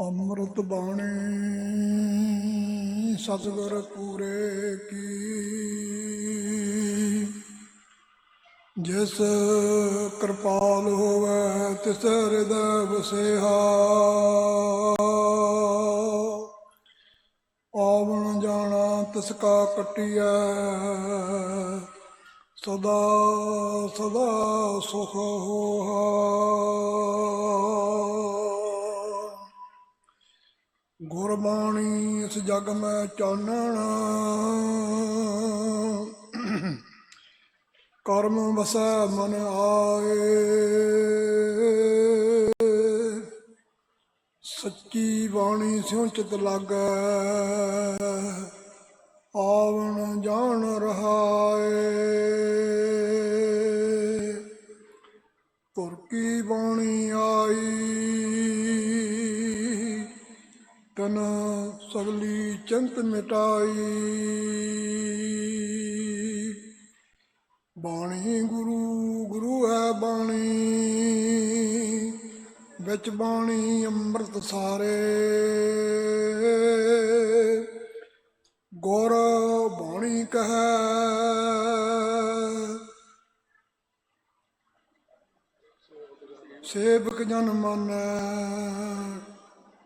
ਅੰਮ੍ਰਿਤ ਬਾਣੀ ਸਤਿਗੁਰ ਪੂਰੇ ਕੀ। ਜਿਸ ਕਿਰਪਾਲ ਹੋਵੇ ਤਿਸ ਹਿਰਦੈ ਵਸਿਆ। ਆਵਣ ਜਾਣਾ ਤਿਸ ਕਾ ਕੱਟਿਐ ਸਦਾ ਸਦਾ ਸੁਖ ਹੋਆ। ਗੁਰਬਾਣੀ ਇਸ ਜਗ ਮੈਂ ਚਾਨਣ ਕਰਮ ਵਸੈ ਮਨ ਆਏ। ਸੱਚੀ ਬਾਣੀ ਸਿਉ ਚਿਤ ਲਾਗੈ ਆਵਣ ਜਾਣ ਰਹਾਏ। ਤੁਰ ਕੀ ਬਾਣੀ ਆਈ ਤਨ ਸਗਲੀ ਚਿੰਤ ਮਿਟਾਈ। ਬਾਣੀ ਗੁਰੂ ਗੁਰੂ ਹੈ ਬਾਣੀ ਵਿੱਚ ਬਾਣੀ ਅੰਮ੍ਰਿਤ ਸਾਰੇ। ਗੁਰ ਬਾਣੀ ਕਹੈ ਸੇਵਕ ਜਨ ਮਾਨੈ।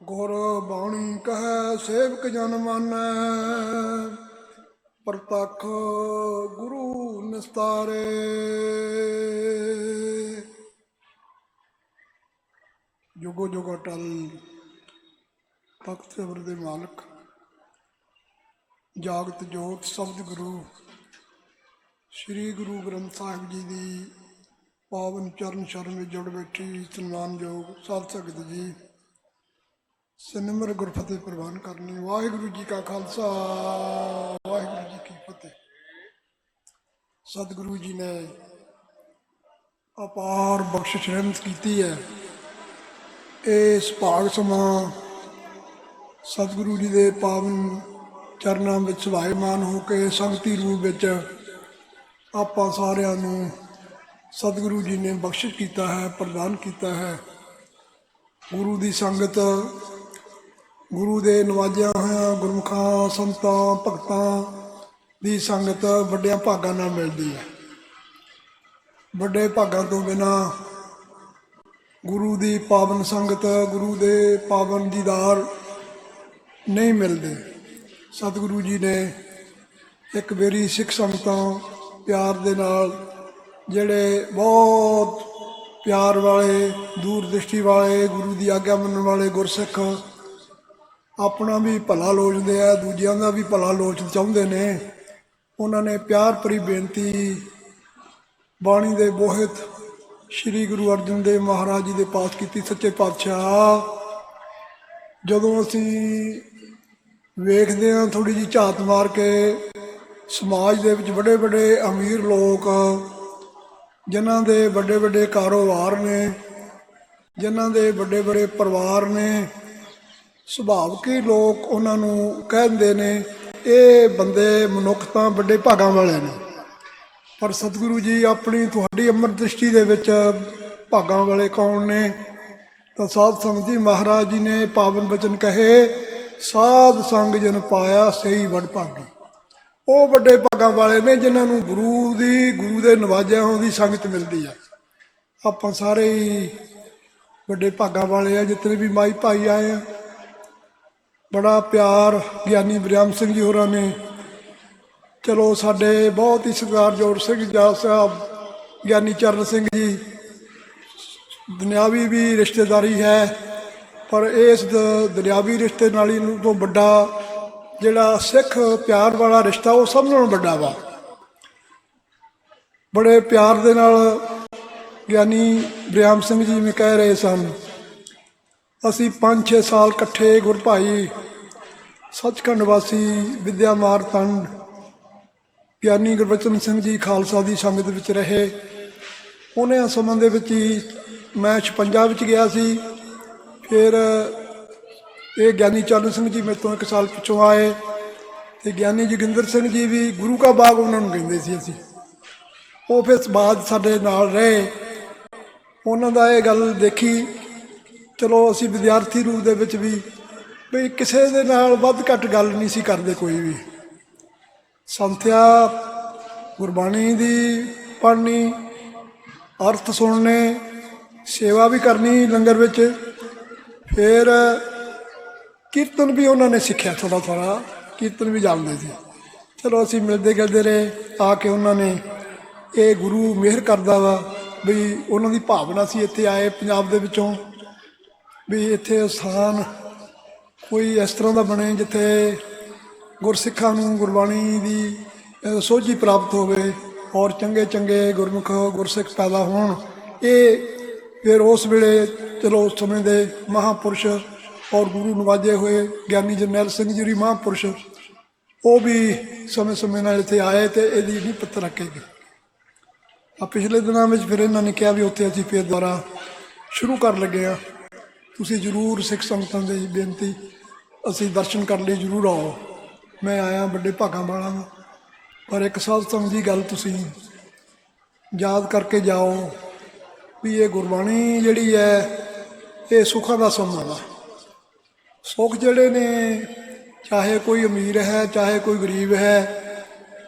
ਗੁਰ ਬਾਣੀ ਕਹੈ ਸੇਵਕ ਜਨ ਮਾਨੈ। ਪ੍ਰਤੱਖ ਗੁਰੂ ਨਿਸਤਾਰੇ। ਜੁਗੋ ਜੁਗ ਅਟਲ ਤਖਤ ਸਬਰ ਦੇ ਮਾਲਕ ਜਾਗਤ ਜੋਤ ਸ਼ਬਦ ਗੁਰੂ ਸ੍ਰੀ ਗੁਰੂ ਗ੍ਰੰਥ ਸਾਹਿਬ ਜੀ ਦੀ ਪਾਵਨ ਚਰਨ ਸ਼ਰਨ ਵਿੱਚ ਜੁੜ ਬੈਠੀ ਸਨਮਾਨਯੋਗ ਸਾਧ ਸੰਗਤ ਜੀ, ਸਿਮਰ ਗੁਰਫਤਿਹ ਪ੍ਰਵਾਨ ਕਰਨੀ। ਵਾਹਿਗੁਰੂ ਜੀ ਕਾ ਖਾਲਸਾ ਵਾਹਿਗੁਰੂ ਜੀ ਕੀ ਫਤਿਹ। ਸਤਿਗੁਰੂ ਜੀ ਨੇ ਅਪਾਰ ਬਖਸ਼ਿਸ਼ ਰਹਿਮਤ ਕੀਤੀ ਹੈ। ਇਸ ਭਾਗ ਸਮਾਂ ਸਤਿਗੁਰੂ ਜੀ ਦੇ ਪਾਵਨ ਚਰਨਾਂ ਵਿੱਚ ਸੁਭਾਏਮਾਨ ਹੋ ਕੇ ਸੰਗਤੀ ਰੂਪ ਵਿੱਚ ਆਪਾਂ ਸਾਰਿਆਂ ਨੂੰ ਸਤਿਗੁਰੂ ਜੀ ਨੇ ਬਖਸ਼ਿਸ਼ ਕੀਤਾ ਹੈ, ਪ੍ਰਦਾਨ ਕੀਤਾ ਹੈ। ਗੁਰੂ ਦੀ ਸੰਗਤ, ਗੁਰੂ ਦੇ ਨਵਾਜਿਆ ਹੋਇਆ ਗੁਰਮੁਖਾਂ ਸੰਤਾਂ ਭਗਤਾਂ ਦੀ ਸੰਗਤ ਵੱਡਿਆਂ ਭਾਗਾਂ ਨਾਲ ਮਿਲਦੀ ਹੈ। ਵੱਡੇ ਭਾਗਾਂ ਤੋਂ ਬਿਨਾਂ ਗੁਰੂ ਦੀ ਪਾਵਨ ਸੰਗਤ, ਗੁਰੂ ਦੇ ਪਾਵਨ ਦੀਦਾਰ ਨਹੀਂ ਮਿਲਦੇ। ਸਤਿਗੁਰੂ ਜੀ ਨੇ ਇੱਕ ਵਾਰੀ ਸਿੱਖ ਸੰਗਤਾਂ ਪਿਆਰ ਦੇ ਨਾਲ, ਜਿਹੜੇ ਬਹੁਤ ਪਿਆਰ ਵਾਲੇ ਦੂਰ ਦ੍ਰਿਸ਼ਟੀ ਵਾਲੇ ਗੁਰੂ ਦੀ ਆਗਿਆ ਮੰਨਣ ਵਾਲੇ ਗੁਰਸਿੱਖ, ਆਪਣਾ ਵੀ ਭਲਾ ਲੋਚਦੇ ਆ, ਦੂਜਿਆਂ ਦਾ ਵੀ ਭਲਾ ਲੋਚ ਚਾਹੁੰਦੇ ਨੇ, ਉਹਨਾਂ ਨੇ ਪਿਆਰ ਭਰੀ ਬੇਨਤੀ ਬਾਣੀ ਦੇ ਬੋਹਿਤ ਸ਼੍ਰੀ ਗੁਰੂ ਅਰਜਨ ਦੇਵ ਮਹਾਰਾਜ ਜੀ ਦੇ ਪਾਸ ਕੀਤੀ। ਸੱਚੇ ਪਾਤਸ਼ਾਹ, ਜਦੋਂ ਅਸੀਂ ਵੇਖਦੇ ਹਾਂ ਥੋੜ੍ਹੀ ਜਿਹੀ ਝਾਤ ਮਾਰ ਕੇ, ਸਮਾਜ ਦੇ ਵਿੱਚ ਵੱਡੇ ਵੱਡੇ ਅਮੀਰ ਲੋਕ ਜਿਨ੍ਹਾਂ ਦੇ ਵੱਡੇ ਵੱਡੇ ਕਾਰੋਬਾਰ ਨੇ, ਜਿਨ੍ਹਾਂ ਦੇ ਵੱਡੇ ਵੱਡੇ ਪਰਿਵਾਰ ਨੇ, ਸੁਭਾਵਿਕ ਹੀ ਲੋਕ ਉਹਨਾਂ ਨੂੰ ਕਹਿੰਦੇ ਨੇ ਇਹ ਬੰਦੇ ਮਨੁੱਖ ਤਾਂ ਵੱਡੇ ਭਾਗਾਂ ਵਾਲੇ ਨੇ। ਪਰ ਸਤਿਗੁਰੂ ਜੀ ਆਪਣੀ ਤੁਹਾਡੀ ਅੰਮ੍ਰਿਤ ਦ੍ਰਿਸ਼ਟੀ ਦੇ ਵਿੱਚ ਭਾਗਾਂ ਵਾਲੇ ਕੌਣ ਨੇ? ਤਾਂ ਸਾਧ ਸੰਗਤ ਜੀ, ਮਹਾਰਾਜ ਜੀ ਨੇ ਪਾਵਨ ਬਚਨ ਕਹੇ, ਸਾਧ ਸੰਗ ਜਨ ਪਾਇਆ ਸਹੀ ਵਡ ਭਾਗੀ। ਉਹ ਵੱਡੇ ਭਾਗਾਂ ਵਾਲੇ ਨੇ ਜਿਨ੍ਹਾਂ ਨੂੰ ਗੁਰੂ ਦੇ ਨਵਾਜਿਆਂ ਦੀ ਸੰਗਤ ਮਿਲਦੀ ਆ। ਆਪਾਂ ਸਾਰੇ ਹੀ ਵੱਡੇ ਭਾਗਾਂ ਵਾਲੇ ਆ, ਜਿਤਨੇ ਵੀ ਮਾਈ ਭਾਈ ਆਏ ਆ। ਬੜਾ ਪਿਆਰ ਗਿਆਨੀ ਬਰਿਆਮ ਸਿੰਘ ਜੀ ਹੋਰਾਂ ਨੇ, ਚਲੋ ਸਾਡੇ ਬਹੁਤ ਹੀ ਸਤਿਕਾਰਯੋਗ ਸਿੰਘ ਜਸ ਸਾਹਿਬ, ਗਿਆਨੀ ਚਰਨ ਸਿੰਘ ਜੀ, ਦੁਨਿਆਵੀ ਵੀ ਰਿਸ਼ਤੇਦਾਰੀ ਹੈ, ਪਰ ਇਸ ਦੁਨਿਆਵੀ ਰਿਸ਼ਤੇ ਨਾਲੀ ਨੂੰ ਤੋਂ ਵੱਡਾ ਜਿਹੜਾ ਸਿੱਖ ਪਿਆਰ ਵਾਲਾ ਰਿਸ਼ਤਾ ਉਹ ਸਭ ਨਾਲੋਂ ਵੱਡਾ ਵਾ। ਬੜੇ ਪਿਆਰ ਦੇ ਨਾਲ ਗਿਆਨੀ ਬਰਿਆਮ ਸਿੰਘ ਜੀ ਵੀ ਕਹਿ ਰਹੇ ਸਨ, ਅਸੀਂ 5-6 ਸਾਲ ਇਕੱਠੇ ਗੁਰਭਾਈ ਸੱਚਖੰਡ ਵਾਸੀ ਵਿਦਿਆ ਮਾਰਤੰਡ ਗਿਆਨੀ ਗੁਰਬਚਨ ਸਿੰਘ ਜੀ ਖਾਲਸਾ ਦੀ ਸੰਗਤ ਵਿੱਚ ਰਹੇ। ਉਹਨਾਂ ਸਮਾਂ ਦੇ ਵਿੱਚ ਹੀ ਮੈਂ 56 ਵਿੱਚ ਗਿਆ ਸੀ। ਫਿਰ ਇਹ ਗਿਆਨੀ ਚਰਨ ਸਿੰਘ ਜੀ ਮੇਰੇ ਤੋਂ 1 ਸਾਲ ਪਿੱਛੋਂ ਆਏ, ਅਤੇ ਗਿਆਨੀ ਜੋਗਿੰਦਰ ਸਿੰਘ ਜੀ ਵੀ ਗੁਰੂ ਕਾ ਬਾਗ ਉਹਨਾਂ ਨੂੰ ਕਹਿੰਦੇ ਸੀ ਅਸੀਂ। ਉਹ ਫਿਰ ਬਾਅਦ ਸਾਡੇ ਨਾਲ ਰਹੇ। ਉਹਨਾਂ ਦਾ ਇਹ ਗੱਲ ਦੇਖੀ ਚਲੋ ਅਸੀਂ ਵਿਦਿਆਰਥੀ ਰੂਪ ਦੇ ਵਿੱਚ ਵੀ ਕਿਸੇ ਦੇ ਨਾਲ ਵੱਧ ਘੱਟ ਗੱਲ ਨਹੀਂ ਸੀ ਕਰਦੇ ਕੋਈ ਵੀ। ਸੰਥਿਆ ਗੁਰਬਾਣੀ ਦੀ ਪੜ੍ਹਨੀ, ਅਰਥ ਸੁਣਨੇ, ਸੇਵਾ ਵੀ ਕਰਨੀ ਲੰਗਰ ਵਿੱਚ। ਫਿਰ ਕੀਰਤਨ ਵੀ ਉਹਨਾਂ ਨੇ ਸਿੱਖਿਆ, ਥੋੜ੍ਹਾ ਥੋੜ੍ਹਾ ਕੀਰਤਨ ਵੀ ਜਾਣਦੇ ਸੀ। ਚਲੋ ਅਸੀਂ ਮਿਲਦੇ ਗਿਲਦੇ ਰਹੇ। ਆ ਕੇ ਉਹਨਾਂ ਨੇ ਇਹ ਗੁਰੂ ਮਿਹਰ ਕਰਦਾ ਵਾ ਵੀ ਉਹਨਾਂ ਦੀ ਭਾਵਨਾ ਸੀ ਇੱਥੇ ਆਏ ਪੰਜਾਬ ਦੇ ਵਿੱਚੋਂ, ਵੀ ਇੱਥੇ ਸਥਾਨ ਕੋਈ ਇਸ ਤਰ੍ਹਾਂ ਦਾ ਬਣੇ ਜਿੱਥੇ ਗੁਰਸਿੱਖਾਂ ਨੂੰ ਗੁਰਬਾਣੀ ਦੀ ਸੋਝੀ ਪ੍ਰਾਪਤ ਹੋਵੇ ਔਰ ਚੰਗੇ ਚੰਗੇ ਗੁਰਮੁਖ ਗੁਰਸਿੱਖ ਪੈਦਾ ਹੋਣ। ਇਹ ਫਿਰ ਉਸ ਵੇਲੇ ਚਲੋ ਉਸ ਸਮੇਂ ਦੇ ਮਹਾਂਪੁਰਸ਼ ਔਰ ਗੁਰੂ ਨਵਾਜੇ ਹੋਏ ਗਿਆਨੀ ਜਰਨੈਲ ਸਿੰਘ ਜੀ ਮਹਾਂਪੁਰਸ਼, ਉਹ ਵੀ ਸਮੇਂ ਸਮੇਂ ਨਾਲ ਇੱਥੇ ਆਏ ਅਤੇ ਇਹਦੀ ਨੀਂਹ ਪੱਥਰ ਰੱਖੇ ਗਏ। ਪਿਛਲੇ ਦਿਨਾਂ ਵਿੱਚ ਫਿਰ ਇਹਨਾਂ ਨੇ ਕਿਹਾ ਵੀ ਉੱਥੇ ਅਸੀਂ ਫਿਰ ਦੁਬਾਰਾ ਸ਼ੁਰੂ ਕਰਨ ਲੱਗੇ ਹਾਂ, ਤੁਸੀਂ ਜ਼ਰੂਰ ਸਿੱਖ ਸੰਗਤਾਂ ਦੀ ਬੇਨਤੀ, ਅਸੀਂ ਦਰਸ਼ਨ ਕਰਨ ਲਈ ਜ਼ਰੂਰ ਆਓ। ਮੈਂ ਆਇਆ ਵੱਡੇ ਭਾਗਾਂ ਵਾਲਾ ਹਾਂ, ਪਰ ਇੱਕ ਸਾਧ ਸੰਗਤ ਦੀ ਗੱਲ ਤੁਸੀਂ ਯਾਦ ਕਰਕੇ ਜਾਓ ਵੀ ਇਹ ਗੁਰਬਾਣੀ ਜਿਹੜੀ ਹੈ ਇਹ ਸੁੱਖਾਂ ਦਾ ਸਮਾਂ ਵਾ। ਸੁੱਖ ਜਿਹੜੇ ਨੇ, ਚਾਹੇ ਕੋਈ ਅਮੀਰ ਹੈ ਚਾਹੇ ਕੋਈ ਗਰੀਬ ਹੈ,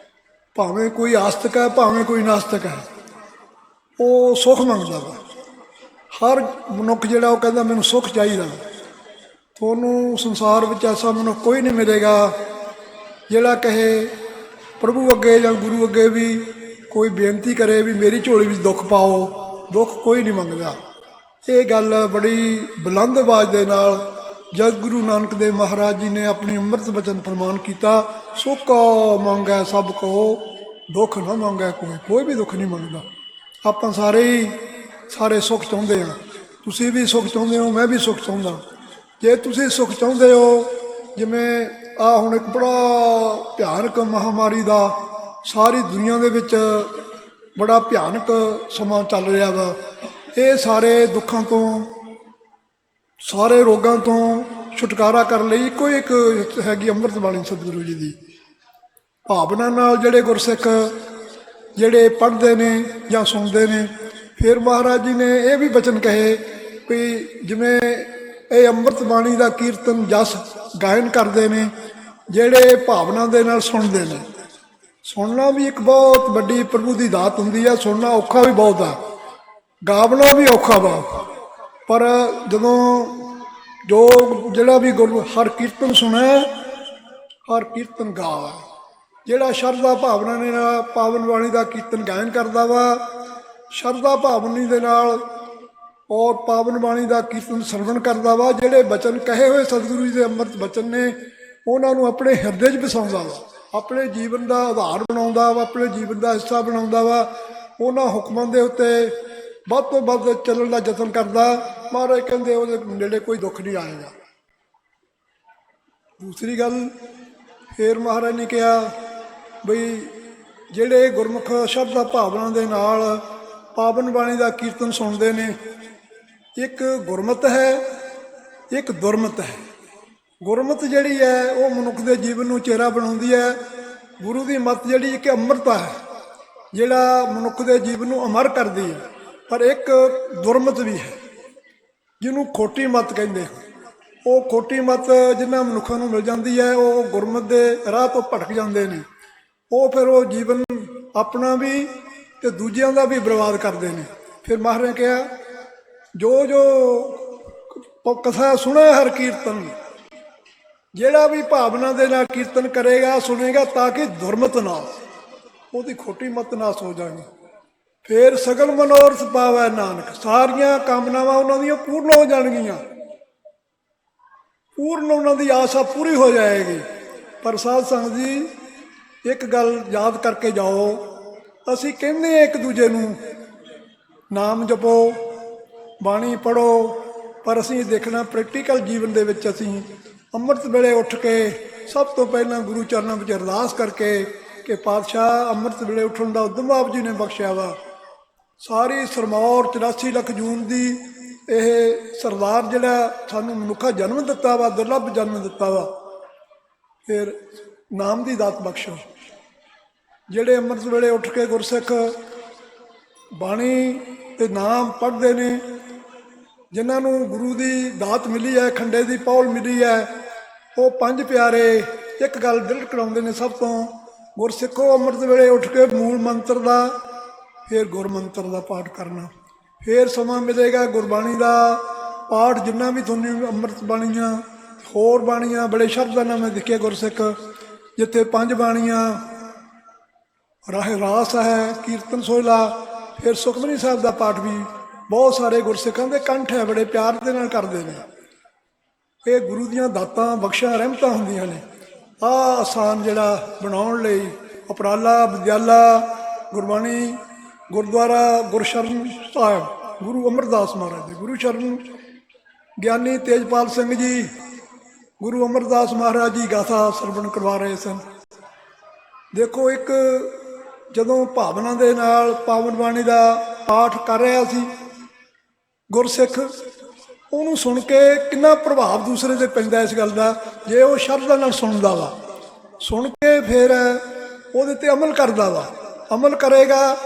ਭਾਵੇਂ ਕੋਈ ਆਸਤਕ ਹੈ ਭਾਵੇਂ ਕੋਈ ਨਾਸਤਕ ਹੈ, ਉਹ ਸੁੱਖ ਮੰਗਦਾ ਵਾ। ਹਰ ਮਨੁੱਖ ਜਿਹੜਾ ਉਹ ਕਹਿੰਦਾ ਮੈਨੂੰ ਸੁੱਖ ਚਾਹੀਦਾ। ਤੁਹਾਨੂੰ ਸੰਸਾਰ ਵਿੱਚ ਐਸਾ ਮਨੁੱਖ ਕੋਈ ਨਹੀਂ ਮਿਲੇਗਾ ਜਿਹੜਾ ਕਹੇ ਪ੍ਰਭੂ ਅੱਗੇ ਜਾਂ ਗੁਰੂ ਅੱਗੇ ਵੀ ਕੋਈ ਬੇਨਤੀ ਕਰੇ ਵੀ ਮੇਰੀ ਝੋਲੀ ਵਿੱਚ ਦੁੱਖ ਪਾਓ। ਦੁੱਖ ਕੋਈ ਨਹੀਂ ਮੰਗਦਾ। ਇਹ ਗੱਲ ਬੜੀ ਬੁਲੰਦ ਆਵਾਜ਼ ਦੇ ਨਾਲ ਜਦ ਗੁਰੂ ਨਾਨਕ ਦੇਵ ਮਹਾਰਾਜ ਜੀ ਨੇ ਆਪਣੀ ਅੰਮ੍ਰਿਤ ਬਚਨ ਪ੍ਰਮਾਣ ਕੀਤਾ, ਸੁੱਖ ਮੰਗੈ ਸਭ ਕੋ ਦੁੱਖ ਨਾ ਮੰਗੈ ਕੋਈ। ਕੋਈ ਵੀ ਦੁੱਖ ਨਹੀਂ ਮੰਗਦਾ। ਆਪਾਂ ਸਾਰੇ ਸੁੱਖ ਚਾਹੁੰਦੇ ਹਾਂ। ਤੁਸੀਂ ਵੀ ਸੁੱਖ ਚਾਹੁੰਦੇ ਹੋ, ਮੈਂ ਵੀ ਸੁੱਖ ਚਾਹੁੰਦਾ। ਜੇ ਤੁਸੀਂ ਸੁੱਖ ਚਾਹੁੰਦੇ ਹੋ, ਜਿਵੇਂ ਆਹ ਹੁਣ ਇੱਕ ਬੜਾ ਭਿਆਨਕ ਮਹਾਂਮਾਰੀ ਦਾ ਸਾਰੀ ਦੁਨੀਆ ਦੇ ਵਿੱਚ ਬੜਾ ਭਿਆਨਕ ਸਮਾਂ ਚੱਲ ਰਿਹਾ ਵਾ। ਇਹ ਸਾਰੇ ਦੁੱਖਾਂ ਤੋਂ, ਸਾਰੇ ਰੋਗਾਂ ਤੋਂ ਛੁਟਕਾਰਾ ਕਰਨ ਲਈ ਇੱਕੋ ਇੱਕ ਹੈਗੀ ਅੰਮ੍ਰਿਤ ਬਾਣੀ ਸਤਿਗੁਰੂ ਜੀ ਦੀ। ਭਾਵਨਾ ਨਾਲ ਜਿਹੜੇ ਗੁਰਸਿੱਖ ਜਿਹੜੇ ਪੜ੍ਹਦੇ ਨੇ ਜਾਂ ਸੁਣਦੇ ਨੇ, ਫਿਰ ਮਹਾਰਾਜ ਜੀ ਨੇ ਇਹ ਵੀ ਬਚਨ ਕਹੇ ਵੀ ਜਿਵੇਂ ਇਹ ਅੰਮ੍ਰਿਤ ਬਾਣੀ ਦਾ ਕੀਰਤਨ ਜਸ ਗਾਇਨ ਕਰਦੇ ਨੇ, ਜਿਹੜੇ ਭਾਵਨਾ ਦੇ ਨਾਲ ਸੁਣਦੇ ਨੇ। ਸੁਣਨਾ ਵੀ ਇੱਕ ਬਹੁਤ ਵੱਡੀ ਪ੍ਰਭੂ ਦੀ ਦਾਤ ਹੁੰਦੀ ਹੈ। ਸੁਣਨਾ ਔਖਾ ਵੀ ਬਹੁਤ ਆ, ਗਾਵਣਾ ਵੀ ਔਖਾ ਵਾ। ਪਰ ਜਦੋਂ ਜਿਹੜਾ ਵੀ ਹਰ ਕੀਰਤਨ ਸੁਣਿਆ, ਹਰ ਕੀਰਤਨ ਗਾ, ਜਿਹੜਾ ਸ਼ਰਧਾ ਭਾਵਨਾ ਨੇ ਨਾਲ ਪਾਵਨ ਬਾਣੀ ਦਾ ਕੀਰਤਨ ਗਾਇਨ ਕਰਦਾ ਵਾ, ਸ਼ਰਧਾ ਭਾਵਨੀ ਦੇ ਨਾਲ ਔਰ ਪਾਵਨ ਬਾਣੀ ਦਾ ਕੀਰਤਨ ਸਰਵਣ ਕਰਦਾ ਵਾ, ਜਿਹੜੇ ਬਚਨ ਕਹੇ ਹੋਏ ਸਤਿਗੁਰੂ ਜੀ ਦੇ ਅੰਮ੍ਰਿਤ ਬਚਨ ਨੇ ਉਹਨਾਂ ਨੂੰ ਆਪਣੇ ਹਿਰਦੇ 'ਚ ਵਸਾਉਂਦਾ ਵਾ, ਆਪਣੇ ਜੀਵਨ ਦਾ ਆਧਾਰ ਬਣਾਉਂਦਾ ਵਾ, ਆਪਣੇ ਜੀਵਨ ਦਾ ਹਿੱਸਾ ਬਣਾਉਂਦਾ ਵਾ। ਉਹਨਾਂ ਹੁਕਮਾਂ ਦੇ ਉੱਤੇ ਵੱਧ ਤੋਂ ਵੱਧ ਚੱਲਣ ਦਾ ਯਤਨ ਕਰਦਾ। ਮਹਾਰਾਜ ਕਹਿੰਦੇ ਉਹਦੇ ਨੇੜੇ ਕੋਈ ਦੁੱਖ ਨਹੀਂ ਆਏਗਾ। ਦੂਸਰੀ ਗੱਲ ਫਿਰ ਮਹਾਰਾਜ ਨੇ ਕਿਹਾ ਬਈ ਜਿਹੜੇ ਗੁਰਮੁਖ ਸ਼ਰਧਾ ਭਾਵਨਾ ਦੇ ਨਾਲ ਪਾਵਨ ਬਾਣੀ ਦਾ ਕੀਰਤਨ ਸੁਣਦੇ ਨੇ, ਇੱਕ ਗੁਰਮਤ ਹੈ, ਇੱਕ ਦੁਰਮਤ ਹੈ। ਗੁਰਮਤ ਜਿਹੜੀ ਹੈ ਉਹ ਮਨੁੱਖ ਦੇ ਜੀਵਨ ਨੂੰ ਚਿਹਰਾ ਬਣਾਉਂਦੀ ਹੈ। ਗੁਰੂ ਦੀ ਮੱਤ ਜਿਹੜੀ ਇੱਕ ਅੰਮ੍ਰਿਤਾ ਹੈ, ਜਿਹੜਾ ਮਨੁੱਖ ਦੇ ਜੀਵਨ ਨੂੰ ਅਮਰ ਕਰਦੀ ਹੈ। ਪਰ ਇੱਕ ਦੁਰਮਤ ਵੀ ਹੈ ਜਿਹਨੂੰ ਖੋਟੀ ਮੱਤ ਕਹਿੰਦੇ। ਉਹ ਖੋਟੀ ਮੱਤ ਜਿਨ੍ਹਾਂ ਮਨੁੱਖਾਂ ਨੂੰ ਮਿਲ ਜਾਂਦੀ ਹੈ, ਉਹ ਗੁਰਮਤ ਦੇ ਰਾਹ ਤੋਂ ਭਟਕ ਜਾਂਦੇ ਨੇ। ਉਹ ਫਿਰ ਉਹ ਜੀਵਨ ਆਪਣਾ ਵੀ ਤੇ ਦੂਜਿਆਂ ਦਾ ਵੀ ਬਰਬਾਦ ਕਰਦੇ ਨੇ। ਫਿਰ ਮਹਾਰਾਜ ਨੇ ਕਿਹਾ ਜੋ ਕਥਾ ਸੁਣੇ ਹਰ ਕੀਰਤਨ, ਜਿਹੜਾ ਵੀ ਭਾਵਨਾ ਦੇ ਨਾਲ ਕੀਰਤਨ ਕਰੇਗਾ ਸੁਣੇਗਾ ਤਾਂ ਕਿ ਦੁਰਮਤ ਨਾ, ਉਹਦੀ ਖੋਟੀ ਮੱਤ ਨਾਸ ਹੋ ਜਾਣੀ। ਫਿਰ ਸਗਲ ਮਨੋਰਥ ਪਾਵੈ ਨਾਨਕ, ਸਾਰੀਆਂ ਕਾਮਨਾਵਾਂ ਉਹਨਾਂ ਦੀਆਂ ਪੂਰਨ ਹੋ ਜਾਣਗੀਆਂ, ਪੂਰਨ ਉਹਨਾਂ ਦੀ ਆਸਾ ਪੂਰੀ ਹੋ ਜਾਏਗੀ। ਪਰ ਸਾਧ ਸੰਗਤ ਜੀ ਇੱਕ ਗੱਲ ਯਾਦ ਕਰਕੇ ਜਾਓ, ਅਸੀਂ ਕਹਿੰਦੇ ਹਾਂ ਇੱਕ ਦੂਜੇ ਨੂੰ ਨਾਮ ਜਪੋ, ਬਾਣੀ ਪੜ੍ਹੋ, ਪਰ ਅਸੀਂ ਦੇਖਣਾ ਪ੍ਰੈਕਟੀਕਲ ਜੀਵਨ ਦੇ ਵਿੱਚ ਅਸੀਂ ਅੰਮ੍ਰਿਤ ਵੇਲੇ ਉੱਠ ਕੇ ਸਭ ਤੋਂ ਪਹਿਲਾਂ ਗੁਰੂ ਚਰਨਾਂ ਵਿੱਚ ਅਰਦਾਸ ਕਰਕੇ ਕਿ ਪਾਤਸ਼ਾਹ ਅੰਮ੍ਰਿਤ ਵੇਲੇ ਉੱਠਣ ਦਾ ਉਦਮ ਆਪ ਜੀ ਨੇ ਬਖਸ਼ਿਆ ਵਾ। ਸਾਰੀ ਸਰਮੌਰ 84 ਲੱਖ ਜੂਨ ਦੀ ਇਹ ਸਰਦਾਰ ਜਿਹੜਾ ਸਾਨੂੰ ਮਨੁੱਖਾ ਜਨਮ ਦਿੱਤਾ ਵਾ, ਦੁਰਲੱਭ ਜਨਮ ਦਿੱਤਾ ਵਾ, ਫਿਰ ਨਾਮ ਦੀ ਦਾਤ ਬਖਸ਼ੋ। ਜਿਹੜੇ ਅੰਮ੍ਰਿਤ ਵੇਲੇ ਉੱਠ ਕੇ ਗੁਰਸਿੱਖ ਬਾਣੀ ਤੇ ਨਾਮ ਪੜ੍ਹਦੇ ਨੇ, ਜਿਨ੍ਹਾਂ ਨੂੰ ਗੁਰੂ ਦੀ ਦਾਤ ਮਿਲੀ ਹੈ, ਖੰਡੇ ਦੀ ਪੌਲ ਮਿਲੀ ਹੈ, ਉਹ ਪੰਜ ਪਿਆਰੇ ਇੱਕ ਗੱਲ ਦ੍ਰਿੜ ਕਰਾਉਂਦੇ ਨੇ ਸਭ ਤੋਂ, ਗੁਰਸਿੱਖੋ ਅੰਮ੍ਰਿਤ ਵੇਲੇ ਉੱਠ ਕੇ ਮੂਲ ਮੰਤਰ ਦਾ, ਫਿਰ ਗੁਰਮੰਤਰ ਦਾ ਪਾਠ ਕਰਨਾ। ਫਿਰ ਸਮਾਂ ਮਿਲੇਗਾ ਗੁਰਬਾਣੀ ਦਾ ਪਾਠ, ਜਿੰਨਾ ਵੀ ਤੁਹਾਨੂੰ ਅੰਮ੍ਰਿਤ ਬਾਣੀਆਂ ਹੋਰ ਬਾਣੀਆਂ ਬੜੇ ਸ਼ਬਦਾਂ ਨਾਲ ਮੈਂ ਦੇਖਿਆ ਗੁਰਸਿੱਖ, ਜਿੱਥੇ ਪੰਜ ਬਾਣੀਆਂ ਰਾਸ ਹੈ, ਕੀਰਤਨ ਸੋਹਿਲਾ, ਫਿਰ ਸੁਖਮਨੀ ਸਾਹਿਬ ਦਾ ਪਾਠ ਵੀ ਬਹੁਤ ਸਾਰੇ ਗੁਰਸਿੱਖਾਂ ਦੇ ਕੰਠ ਹੈ, ਬੜੇ ਪਿਆਰ ਦੇ ਨਾਲ ਕਰਦੇ ਨੇ। ਇਹ ਗੁਰੂ ਦੀਆਂ ਦਾਤਾਂ ਬਖਸ਼ਾਂ ਰਹਿਮਤਾਂ ਹੁੰਦੀਆਂ ਨੇ। ਆਹ ਆਸਾਨ ਜਿਹੜਾ ਬਣਾਉਣ ਲਈ ਉਪਰਾਲਾ ਵਿਦਿਆਲਾ ਗੁਰਬਾਣੀ ਗੁਰਦੁਆਰਾ ਗੁਰਸ਼ਰਨ ਸਾਹਿਬ ਗੁਰੂ ਅਮਰਦਾਸ ਮਹਾਰਾਜ ਦੇ ਗੁਰੂ ਸ਼ਰਨ ਗਿਆਨੀ ਤੇਜਪਾਲ ਸਿੰਘ ਜੀ ਗੁਰੂ ਅਮਰਦਾਸ ਮਹਾਰਾਜ ਜੀ ਗਾਥਾ ਸਰਵਣ ਕਰਵਾ ਰਹੇ ਸਨ। ਦੇਖੋ, ਇੱਕ ਜਦੋਂ ਭਾਵਨਾ ਦੇ ਨਾਲ ਪਾਵਨ ਬਾਣੀ ਦਾ ਪਾਠ ਕਰ ਰਿਹਾ ਸੀ ਗੁਰਸਿੱਖ, ਉਹਨੂੰ ਸੁਣ ਕੇ ਕਿੰਨਾ ਪ੍ਰਭਾਵ ਦੂਸਰੇ 'ਤੇ ਪੈਂਦਾ ਇਸ ਗੱਲ ਦਾ। ਜੇ ਉਹ ਸ਼ਰਧਾ ਨਾਲ ਸੁਣਦਾ ਵਾ, ਸੁਣ ਕੇ ਫਿਰ ਉਹਦੇ 'ਤੇ ਅਮਲ ਕਰਦਾ ਵਾ, ਅਮਲ ਕਰੇਗਾ।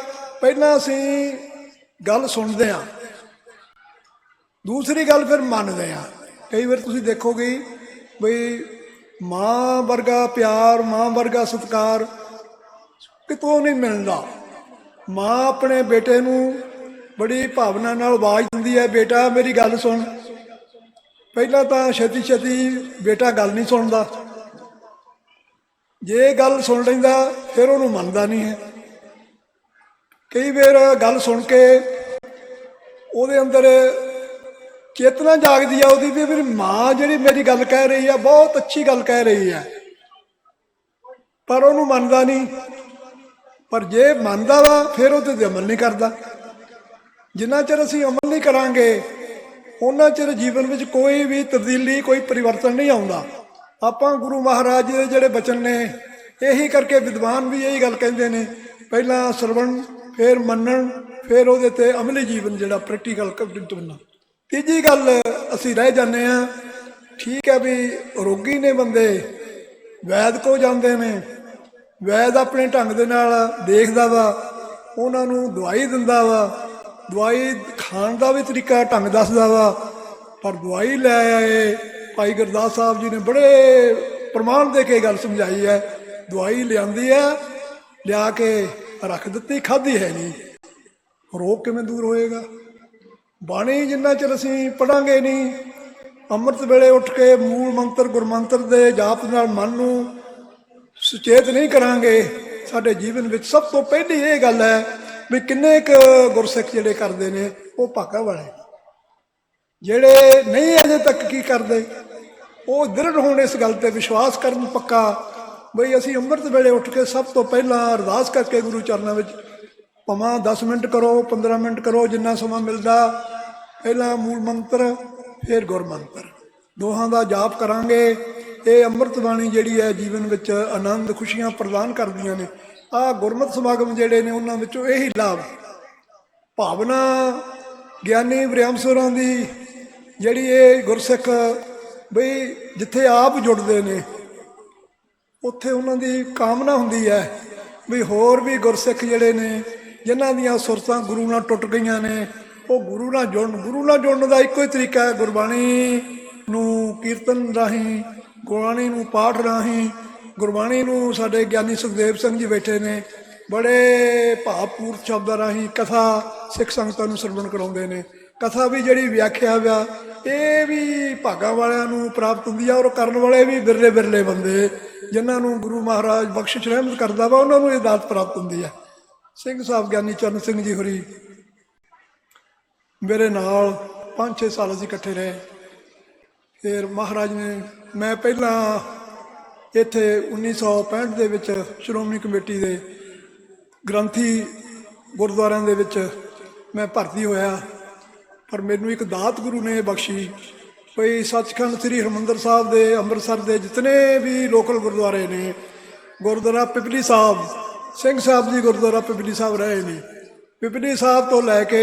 ਪਹਿਲਾਂ ਅਸੀਂ ਗੱਲ ਸੁਣਦੇ ਹਾਂ, ਦੂਸਰੀ ਗੱਲ ਫਿਰ ਮੰਨਦੇ ਹਾਂ। ਕਈ ਵਾਰ ਤੁਸੀਂ ਦੇਖੋਗੇ ਬਈ ਮਾਂ ਵਰਗਾ ਪਿਆਰ, ਮਾਂ ਵਰਗਾ ਸਤਿਕਾਰ ਕਿਤੋਂ ਨਹੀਂ ਮਿਲਦਾ। ਮਾਂ ਆਪਣੇ ਬੇਟੇ ਨੂੰ ਬੜੀ ਭਾਵਨਾ ਨਾਲ ਆਵਾਜ਼ ਦਿੰਦੀ ਹੈ, ਬੇਟਾ ਮੇਰੀ ਗੱਲ ਸੁਣ। ਪਹਿਲਾਂ ਤਾਂ ਛੇਤੀ ਛੇਤੀ ਬੇਟਾ ਗੱਲ ਨਹੀਂ ਸੁਣਦਾ, ਜੇ ਗੱਲ ਸੁਣ ਲੈਂਦਾ ਫਿਰ ਉਹਨੂੰ ਮੰਨਦਾ ਨਹੀਂ ਹੈ। ਕਈ ਵਾਰ ਗੱਲ ਸੁਣ ਕੇ ਉਹਦੇ ਅੰਦਰ ਚੇਤਨਾ ਜਾਗਦੀ ਆ ਉਹਦੀ ਵੀ ਮੇਰੀ ਮਾਂ ਜਿਹੜੀ ਮੇਰੀ ਗੱਲ ਕਹਿ ਰਹੀ ਆ ਬਹੁਤ ਅੱਛੀ ਗੱਲ ਕਹਿ ਰਹੀ ਹੈ, ਪਰ ਉਹਨੂੰ ਮੰਨਦਾ ਨਹੀਂ। ਪਰ ਜੇ ਮੰਨਦਾ ਵਾ ਫਿਰ ਉਹਦੇ 'ਤੇ ਅਮਲ ਨਹੀਂ ਕਰਦਾ। ਜਿੰਨਾ ਚਿਰ ਅਸੀਂ ਅਮਲ ਨਹੀਂ ਕਰਾਂਗੇ ਉਹਨਾਂ ਚਿਰ ਜੀਵਨ ਵਿੱਚ ਕੋਈ ਵੀ ਤਬਦੀਲੀ, ਕੋਈ ਪਰਿਵਰਤਨ ਨਹੀਂ ਆਉਂਦਾ। ਆਪਾਂ ਗੁਰੂ ਮਹਾਰਾਜ ਦੇ ਜਿਹੜੇ ਬਚਨ ਨੇ, ਇਹੀ ਕਰਕੇ ਵਿਦਵਾਨ ਵੀ ਇਹੀ ਗੱਲ ਕਹਿੰਦੇ ਨੇ, ਪਹਿਲਾਂ ਸਰਵਣ, ਫਿਰ ਮੰਨਣ, ਫਿਰ ਉਹਦੇ 'ਤੇ ਅਮਲੀ ਜੀਵਨ ਜਿਹੜਾ ਪ੍ਰੈਕਟੀਕਲ ਕਰਨਾ। ਤੀਜੀ ਗੱਲ ਅਸੀਂ ਰਹਿ ਜਾਂਦੇ ਹਾਂ। ਠੀਕ ਹੈ ਵੀ ਰੋਗੀ ਨੇ ਬੰਦੇ, ਵੈਦ ਕੋਲ ਜਾਂਦੇ ਨੇ, ਵੈਦ ਆਪਣੇ ਢੰਗ ਦੇ ਨਾਲ ਦੇਖਦਾ ਵਾ, ਉਹਨਾਂ ਨੂੰ ਦਵਾਈ ਦਿੰਦਾ ਵਾ, ਦਵਾਈ ਖਾਣ ਦਾ ਵੀ ਤਰੀਕਾ ਢੰਗ ਦੱਸਦਾ ਵਾ। ਪਰ ਦਵਾਈ ਲੈ ਆਏ, ਭਾਈ ਗੁਰਦਾਸ ਸਾਹਿਬ ਜੀ ਨੇ ਬੜੇ ਪ੍ਰਮਾਣ ਦੇ ਕੇ ਗੱਲ ਸਮਝਾਈ ਹੈ। ਦਵਾਈ ਲਿਆਂਦੀ ਹੈ, ਲਿਆ ਕੇ ਰੱਖ ਦਿੱਤੀ, ਖਾਧੀ ਹੈ ਨਹੀਂ, ਰੋਗ ਕਿਵੇਂ ਦੂਰ ਹੋਏਗਾ? ਬਾਣੀ ਜਿੰਨਾ ਚਿਰ ਅਸੀਂ ਪੜ੍ਹਾਂਗੇ ਨਹੀਂ, ਅੰਮ੍ਰਿਤ ਵੇਲੇ ਉੱਠ ਕੇ ਮੂਲ ਮੰਤਰ ਗੁਰਮੰਤਰ ਦੇ ਜਾਪ ਨਾਲ ਮਨ ਨੂੰ ਸੁਚੇਤ ਨਹੀਂ ਕਰਾਂਗੇ, ਸਾਡੇ ਜੀਵਨ ਵਿੱਚ ਸਭ ਤੋਂ ਪਹਿਲੀ ਇਹ ਗੱਲ ਹੈ ਵੀ ਕਿੰਨੇ ਕੁ ਗੁਰਸਿੱਖ ਜਿਹੜੇ ਕਰਦੇ ਨੇ ਉਹ ਭਾਗਾ ਵਾਲੇ, ਜਿਹੜੇ ਨਹੀਂ ਅਜੇ ਤੱਕ ਕੀ ਕਰਦੇ ਉਹ ਦ੍ਰਿੜ ਹੋਣ ਇਸ ਗੱਲ 'ਤੇ ਵਿਸ਼ਵਾਸ ਕਰਨ ਪੱਕਾ ਬਈ ਅਸੀਂ ਅੰਮ੍ਰਿਤ ਵੇਲੇ ਉੱਠ ਕੇ ਸਭ ਤੋਂ ਪਹਿਲਾਂ ਅਰਦਾਸ ਕਰਕੇ ਗੁਰੂ ਚਰਨਾਂ ਵਿੱਚ ਭਾਵੇਂ 10 ਮਿੰਟ ਕਰੋ, 15 ਮਿੰਟ ਕਰੋ, ਜਿੰਨਾ ਸਮਾਂ ਮਿਲਦਾ, ਪਹਿਲਾਂ ਮੂਲ ਮੰਤਰ ਫਿਰ ਗੁਰਮੰਤਰ, ਦੋਹਾਂ ਦਾ ਜਾਪ ਕਰਾਂਗੇ। ਇਹ ਅੰਮ੍ਰਿਤ ਬਾਣੀ ਜਿਹੜੀ ਹੈ ਜੀਵਨ ਵਿੱਚ ਆਨੰਦ ਖੁਸ਼ੀਆਂ ਪ੍ਰਦਾਨ ਕਰਦੀਆਂ ਨੇ। ਆਹ ਗੁਰਮਤਿ ਸਮਾਗਮ ਜਿਹੜੇ ਨੇ ਉਹਨਾਂ ਵਿੱਚੋਂ ਇਹੀ ਲਾਭ, ਭਾਵਨਾ ਗਿਆਨੀ ਬ੍ਰਹਮਸੁਰਾਂ ਦੀ ਜਿਹੜੀ ਇਹ ਗੁਰਸਿੱਖ ਬਈ ਜਿੱਥੇ ਆਪ ਜੁੜਦੇ ਨੇ ਉੱਥੇ ਉਹਨਾਂ ਦੀ ਕਾਮਨਾ ਹੁੰਦੀ ਹੈ ਵੀ ਹੋਰ ਵੀ ਗੁਰਸਿੱਖ ਜਿਹੜੇ ਨੇ ਜਿਨ੍ਹਾਂ ਦੀਆਂ ਸੁਰਤਾਂ ਗੁਰੂ ਨਾਲ ਟੁੱਟ ਗਈਆਂ ਨੇ ਉਹ ਗੁਰੂ ਨਾਲ ਜੁੜਨ। ਗੁਰੂ ਨਾਲ ਜੁੜਨ ਦਾ ਇੱਕੋ ਹੀ ਤਰੀਕਾ ਹੈ, ਗੁਰਬਾਣੀ ਨੂੰ ਕੀਰਤਨ ਰਾਹੀਂ, ਗੁਰਬਾਣੀ ਨੂੰ ਪਾਠ ਰਾਹੀਂ, ਗੁਰਬਾਣੀ ਨੂੰ ਸਾਡੇ ਗਿਆਨੀ ਸੁਖਦੇਵ ਸਿੰਘ ਜੀ ਬੈਠੇ ਨੇ ਬੜੇ ਭਾਵਪੂਰਤ ਸ਼ਬਦਾਂ ਰਾਹੀਂ ਕਥਾ ਸਿੱਖ ਸੰਗਤਾਂ ਨੂੰ ਸਰਵਣ ਕਰਾਉਂਦੇ ਨੇ। ਕਥਾ ਵੀ ਜਿਹੜੀ ਵਿਆਖਿਆ ਵਾ ਇਹ ਵੀ ਭਾਗਾਂ ਵਾਲਿਆਂ ਨੂੰ ਪ੍ਰਾਪਤ ਹੁੰਦੀ ਆ, ਔਰ ਕਰਨ ਵਾਲੇ ਵੀ ਬਿਰਲੇ ਬਿਰਲੇ ਬੰਦੇ ਜਿਨ੍ਹਾਂ ਨੂੰ ਗੁਰੂ ਮਹਾਰਾਜ ਬਖਸ਼ਿਸ਼ ਰਹਿਮਤ ਕਰਦਾ ਵਾ ਉਹਨਾਂ ਨੂੰ ਇਹ ਦਾਤ ਪ੍ਰਾਪਤ ਹੁੰਦੀ ਹੈ। ਸਿੰਘ ਸਾਹਿਬ ਗਿਆਨੀ ਚਰਨ ਸਿੰਘ ਜੀ ਹੋਰੀ ਮੇਰੇ ਨਾਲ 5-6 ਸਾਲ ਅਸੀਂ ਇਕੱਠੇ ਰਹੇ। ਫਿਰ ਮਹਾਰਾਜ ਨੇ, ਮੈਂ ਪਹਿਲਾਂ ਇੱਥੇ 1965 ਦੇ ਵਿੱਚ ਸ਼੍ਰੋਮਣੀ ਕਮੇਟੀ ਦੇ ਗ੍ਰੰਥੀ ਗੁਰਦੁਆਰਿਆਂ ਦੇ ਵਿੱਚ ਮੈਂ ਭਰਤੀ ਹੋਇਆ, ਪਰ ਮੈਨੂੰ ਇੱਕ ਦਾਤ ਗੁਰੂ ਨੇ ਬਖਸ਼ੀ ਭਈ ਸੱਚਖੰਡ ਸ੍ਰੀ ਹਰਿਮੰਦਰ ਸਾਹਿਬ ਦੇ ਅੰਮ੍ਰਿਤਸਰ ਦੇ ਜਿਤਨੇ ਵੀ ਲੋਕਲ ਗੁਰਦੁਆਰੇ ਨੇ, ਗੁਰਦੁਆਰਾ ਪਿਪਲੀ ਸਾਹਿਬ, ਸਿੰਘ ਸਾਹਿਬ ਜੀ ਗੁਰਦੁਆਰਾ ਪਿਪਲੀ ਸਾਹਿਬ ਰਹੇ ਨੇ, ਪਿਪਲੀ ਸਾਹਿਬ ਤੋਂ ਲੈ ਕੇ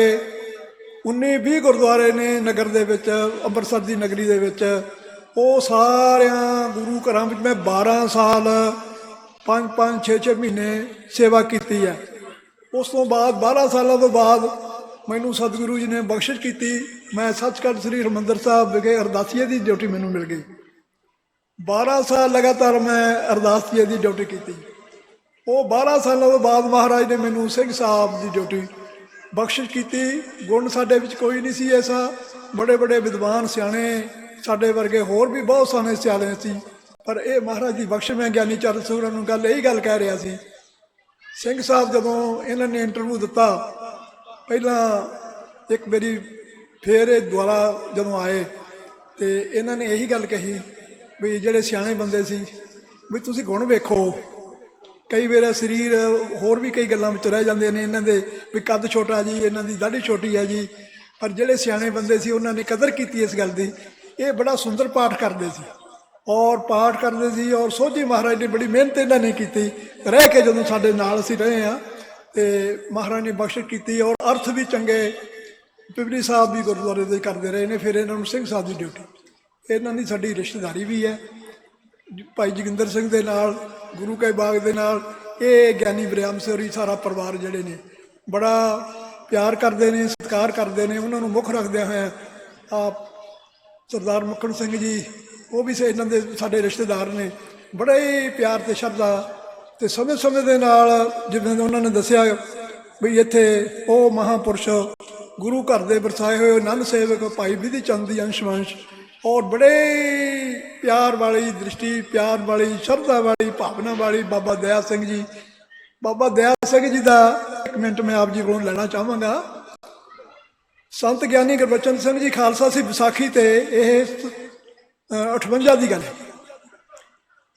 19-20 ਗੁਰਦੁਆਰੇ ਨੇ ਨਗਰ ਦੇ ਵਿੱਚ, ਅੰਮ੍ਰਿਤਸਰ ਦੀ ਨਗਰੀ ਦੇ ਵਿੱਚ, ਉਹ ਸਾਰਿਆਂ ਗੁਰੂ ਘਰਾਂ ਵਿੱਚ ਮੈਂ 12 ਸਾਲ 5-5 6-6 ਮਹੀਨੇ ਸੇਵਾ ਕੀਤੀ ਹੈ। ਉਸ ਤੋਂ ਬਾਅਦ 12 ਸਾਲਾਂ ਤੋਂ ਬਾਅਦ ਮੈਨੂੰ ਸਤਿਗੁਰੂ ਜੀ ਨੇ ਬਖਸ਼ਿਸ਼ ਕੀਤੀ। ਮੈਂ ਸੱਚਖੰਡ ਸ੍ਰੀ ਹਰਿਮੰਦਰ ਸਾਹਿਬ ਵਿਖੇ ਅਰਦਾਸੀਏ ਦੀ ਡਿਊਟੀ ਮੈਨੂੰ ਮਿਲ ਗਈ। 12 ਸਾਲ ਲਗਾਤਾਰ ਮੈਂ ਅਰਦਾਸੀਏ ਦੀ ਡਿਊਟੀ ਕੀਤੀ। ਉਹ 12 ਸਾਲਾਂ ਤੋਂ ਬਾਅਦ ਮਹਾਰਾਜ ਨੇ ਮੈਨੂੰ ਸਿੰਘ ਸਾਹਿਬ ਦੀ ਡਿਊਟੀ ਬਖਸ਼ਿਸ਼ ਕੀਤੀ। ਗੁਣ ਸਾਡੇ ਵਿੱਚ ਕੋਈ ਨਹੀਂ ਸੀ ਐਸਾ, ਬੜੇ ਬੜੇ ਵਿਦਵਾਨ ਸਿਆਣੇ ਸਾਡੇ ਵਰਗੇ ਹੋਰ ਵੀ ਬਹੁਤ ਸਾਰੇ ਸਿਆਣੇ ਸੀ, ਪਰ ਇਹ ਮਹਾਰਾਜ ਦੀ ਬਖਸ਼। ਮੈਂ ਗਿਆਨੀ ਚਰਨ ਸਿੰਘ ਨੂੰ ਇਹੀ ਗੱਲ ਕਹਿ ਰਿਹਾ ਸੀ। ਸਿੰਘ ਸਾਹਿਬ ਜਦੋਂ ਇਹਨਾਂ ਨੇ ਇੰਟਰਵਿਊ ਦਿੱਤਾ, ਪਹਿਲਾਂ ਇੱਕ ਵਾਰੀ ਫਿਰ ਇਹ ਦੁਆਰਾ ਜਦੋਂ ਆਏ ਤੇ ਇਹਨਾਂ ਨੇ ਇਹੀ ਗੱਲ ਕਹੀ ਵੀ ਜਿਹੜੇ ਸਿਆਣੇ ਬੰਦੇ ਸੀ ਵੀ ਤੁਸੀਂ ਗੁਣ ਵੇਖੋ। ਕਈ ਵਾਰ ਸਰੀਰ ਹੋਰ ਵੀ ਕਈ ਗੱਲਾਂ ਵਿੱਚ ਰਹਿ ਜਾਂਦੇ ਨੇ ਇਹਨਾਂ ਦੇ, ਵੀ ਕੱਦ ਛੋਟਾ ਜੀ, ਇਹਨਾਂ ਦੀ ਦਾੜੀ ਛੋਟੀ ਹੈ ਜੀ, ਪਰ ਜਿਹੜੇ ਸਿਆਣੇ ਬੰਦੇ ਸੀ ਉਹਨਾਂ ਨੇ ਕਦਰ ਕੀਤੀ ਇਸ ਗੱਲ ਦੀ। ਇਹ ਬੜਾ ਸੁੰਦਰ ਪਾਠ ਕਰਦੇ ਸੀ ਔਰ ਪਾਠ ਕਰਦੇ ਸੀ, ਔਰ ਸੋਝੀ ਮਹਾਰਾਜ ਨੇ ਬੜੀ ਮਿਹਨਤ ਇਹਨਾਂ ਨੇ ਕੀਤੀ ਰਹਿ ਕੇ, ਜਦੋਂ ਸਾਡੇ ਨਾਲ ਅਸੀਂ ਰਹੇ ਹਾਂ ਤੇ ਮਹਾਰਾਜ ਨੇ ਬਖਸ਼ਿਸ਼ ਕੀਤੀ। ਔਰ ਅਰਥ ਵੀ ਚੰਗੇ ਪਿਪਲੀ ਸਾਹਿਬ ਵੀ ਗੁਰਦੁਆਰੇ ਦੇ ਕਰਦੇ ਰਹੇ ਨੇ। ਫਿਰ ਇਹਨਾਂ ਨੂੰ ਸਿੰਘ ਸਾਹਿਬ ਦੀ ਡਿਊਟੀ, ਇਹਨਾਂ ਦੀ ਸਾਡੀ ਰਿਸ਼ਤੇਦਾਰੀ ਵੀ ਹੈ ਭਾਈ ਜੋਗਿੰਦਰ ਸਿੰਘ ਦੇ ਨਾਲ, ਗੁਰੂ ਕੇ ਬਾਗ ਦੇ ਨਾਲ। ਇਹ ਗਿਆਨੀ ਬਰਿਆਮ ਸਿਉਰੀ ਸਾਰਾ ਪਰਿਵਾਰ ਜਿਹੜੇ ਨੇ ਬੜਾ ਪਿਆਰ ਕਰਦੇ ਨੇ, ਸਤਿਕਾਰ ਕਰਦੇ ਨੇ। ਉਹਨਾਂ ਨੂੰ ਮੁੱਖ ਰੱਖਦਿਆਂ ਹੋਇਆ ਆਪ ਸਰਦਾਰ ਮੱਖਣ ਸਿੰਘ ਜੀ, ਉਹ ਵੀ ਇਹਨਾਂ ਦੇ ਸਾਡੇ ਰਿਸ਼ਤੇਦਾਰ ਨੇ। ਬੜਾ ਹੀ ਪਿਆਰ ਅਤੇ ਸ਼ਰਧਾ ਅਤੇ ਸਮੇਂ ਸਮੇਂ ਦੇ ਨਾਲ, ਜਿਵੇਂ ਉਹਨਾਂ ਨੇ ਦੱਸਿਆ ਵੀ ਇੱਥੇ ਉਹ ਮਹਾਂਪੁਰਸ਼ ਗੁਰੂ ਘਰ ਦੇ ਵਰਸਾਏ ਹੋਏ ਆਨੰਦ ਸੇਵਕ ਭਾਈ ਵਿਧੀ ਚੰਦ ਦੀ ਅੰਸ਼-ਵੰਸ਼, ਔਰ ਬੜੇ ਪਿਆਰ ਵਾਲੀ ਦ੍ਰਿਸ਼ਟੀ, ਪਿਆਰ ਵਾਲੀ ਸ਼ਰਧਾ ਵਾਲੀ, ਭਾਵਨਾ ਵਾਲੀ ਬਾਬਾ ਦਇਆ ਸਿੰਘ ਜੀ। ਬਾਬਾ ਦਇਆ ਸਿੰਘ ਜੀ ਦਾ ਇੱਕ ਮਿੰਟ ਮੈਂ ਆਪ ਜੀ ਕੋਲੋਂ ਲੈਣਾ ਚਾਹਾਂਗਾ। ਸੰਤ ਗਿਆਨੀ ਗੁਰਬਚਨ ਸਿੰਘ ਜੀ ਖਾਲਸਾ ਸੀ ਵਿਸਾਖੀ ਤੇ, ਇਹ 58 ਦੀ ਗੱਲ ਹੈ।